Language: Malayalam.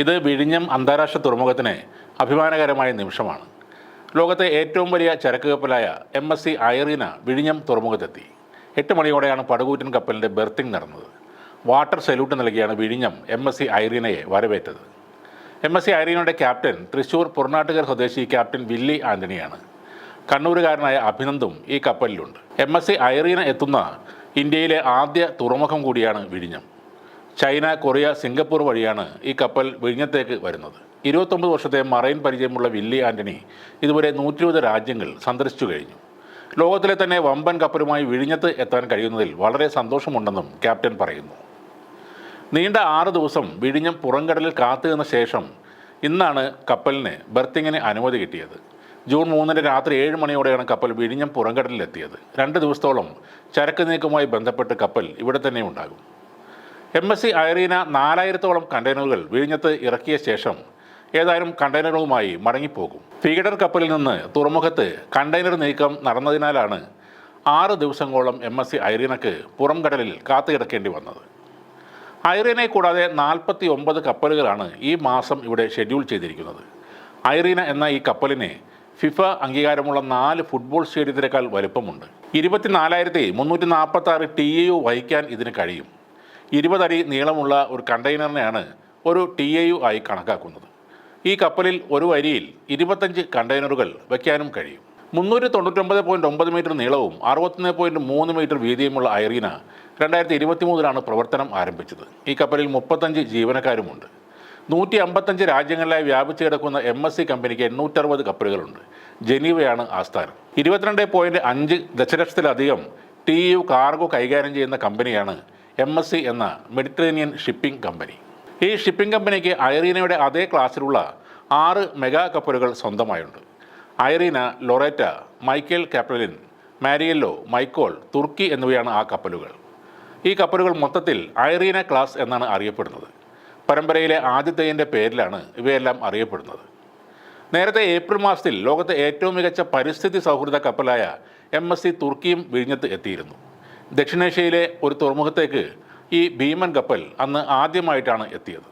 ഇത് വിഴിഞ്ഞം അന്താരാഷ്ട്ര തുറമുഖത്തിന് അഭിമാനകരമായ നിമിഷമാണ്. ലോകത്തെ ഏറ്റവും വലിയ ചരക്ക് കപ്പലായ MSC ഐറീന വിഴിഞ്ഞം തുറമുഖത്തെത്തി. 8 മണിയോടെയാണ് പടുകൂറ്റൻ കപ്പലിൻ്റെ ബെർത്തിങ് നടന്നത്. വാട്ടർ സല്യൂട്ട് നൽകിയാണ് വിഴിഞ്ഞം MSC ഐറീനയെ വരവേറ്റത്. MSC ഐറീനയുടെ ക്യാപ്റ്റൻ തൃശൂർ പുറനാട്ടുകർ സ്വദേശി ക്യാപ്റ്റൻ വില്ലി ആൻ്റണിയാണ്. കണ്ണൂരുകാരനായ അഭിനന്ദും ഈ കപ്പലിലുണ്ട്. MSC ഐറീന എത്തുന്ന ഇന്ത്യയിലെ ആദ്യ തുറമുഖം കൂടിയാണ് വിഴിഞ്ഞം. ചൈന, കൊറിയ, സിംഗപ്പൂർ വഴിയാണ് ഈ കപ്പൽ വിഴിഞ്ഞത്തേക്ക് വരുന്നത്. 29 വർഷത്തെ മറൈൻ പരിചയമുള്ള വില്ലി ആൻ്റണി ഇതുവരെ 120 രാജ്യങ്ങൾ സന്ദർശിച്ചു കഴിഞ്ഞു. ലോകത്തിലെ തന്നെ വമ്പൻ കപ്പലുമായി വിഴിഞ്ഞത്ത് എത്താൻ കഴിയുന്നതിൽ വളരെ സന്തോഷമുണ്ടെന്നും ക്യാപ്റ്റൻ പറയുന്നു. നീണ്ട 6 ദിവസം വിഴിഞ്ഞം പുറംകടലിൽ കാത്തുനിന്ന ശേഷം ഇന്നാണ് കപ്പലിന് ബെർത്തിങ്ങിന് അനുമതി കിട്ടിയത്. ജൂൺ 3 രാത്രി 7 മണിയോടെയാണ് കപ്പൽ വിഴിഞ്ഞം പുറംകടലിലെത്തിയത്. 2 ദിവസത്തോളം ചരക്ക് നീക്കവുമായി ബന്ധപ്പെട്ട് കപ്പൽ ഇവിടെ തന്നെ ഉണ്ടാകും. MSC ഐറീന 4000-ഓളം കണ്ടെയ്നറുകൾ വിഴിഞ്ഞത്ത് ഇറക്കിയ ശേഷം ഏതാനും കണ്ടെയ്നറുകളുമായി മടങ്ങിപ്പോകും. ഫീഡർ കപ്പലിൽ നിന്ന് തുറമുഖത്ത് കണ്ടെയ്നർ നീക്കം നടന്നതിനാലാണ് 6 ദിവസങ്ങളോളം MSC ഐറീനക്ക് പുറംകടലിൽ കാത്തുകിടക്കേണ്ടി വന്നത്. ഐറീനയെ കൂടാതെ 49 കപ്പലുകളാണ് ഈ മാസം ഇവിടെ ഷെഡ്യൂൾ ചെയ്തിരിക്കുന്നത്. ഐറീന എന്ന ഈ കപ്പലിന് ഫിഫ അംഗീകാരമുള്ള 4 ഫുട്ബോൾ സ്റ്റേഡിയത്തിനേക്കാൾ വലുപ്പമുണ്ട്. 24,346 TEU വഹിക്കാൻ ഇതിന് കഴിയും. 20 അടി നീളമുള്ള ഒരു കണ്ടെയ്നറിനെയാണ് ഒരു TEU ആയി കണക്കാക്കുന്നത്. ഈ കപ്പലിൽ ഒരു വരിയിൽ 25 കണ്ടെയ്നറുകൾ വയ്ക്കാനും കഴിയും. 399.9 മീറ്റർ നീളവും 61.3 മീറ്റർ വീതിയുമുള്ള ഐറീന 2023-ലാണ് പ്രവർത്തനം ആരംഭിച്ചത്. ഈ കപ്പലിൽ 35 ജീവനക്കാരുമുണ്ട്. 155 രാജ്യങ്ങളിലായി വ്യാപിച്ചു കിടക്കുന്ന MSC കമ്പനിക്ക് 860 കപ്പലുകളുണ്ട്. ജനീവയാണ് ആസ്ഥാനം. 22.5 ദശലക്ഷത്തിലധികം TEU കാർഗോ കൈകാര്യം ചെയ്യുന്ന കമ്പനിയാണ് MSC എന്ന മെഡിറ്ററേനിയൻ ഷിപ്പിംഗ് കമ്പനി. ഈ ഷിപ്പിംഗ് കമ്പനിക്ക് ഐറീനയുടെ അതേ ക്ലാസ്സിലുള്ള 6 മെഗാ കപ്പലുകൾ സ്വന്തമായുണ്ട്. ഐറീന, ലൊറേറ്റ, മൈക്കേൽ കാപ്രലിൻ, മാരിയല്ലോ, മൈക്കോൾ, തുർക്കി എന്നിവയാണ് ആ കപ്പലുകൾ. ഈ കപ്പലുകൾ മൊത്തത്തിൽ ഐറീന ക്ലാസ് എന്നാണ് അറിയപ്പെടുന്നത്. പരമ്പരയിലെ ആദ്യത്തേതിൻ്റെ പേരിലാണ് ഇവയെല്ലാം അറിയപ്പെടുന്നത്. നേരത്തെ ഏപ്രിൽ മാസത്തിൽ ലോകത്തെ ഏറ്റവും മികച്ച പരിസ്ഥിതി സൗഹൃദ കപ്പലായ MSC തുർക്കിയും വിഴിഞ്ഞത്ത് എത്തിയിരുന്നു. ദക്ഷിണേഷ്യയിലെ ഒരു തുറമുഖത്തേക്ക് ഈ ഭീമൻ കപ്പൽ അന്ന് ആദ്യമായിട്ടാണ് എത്തിയത്.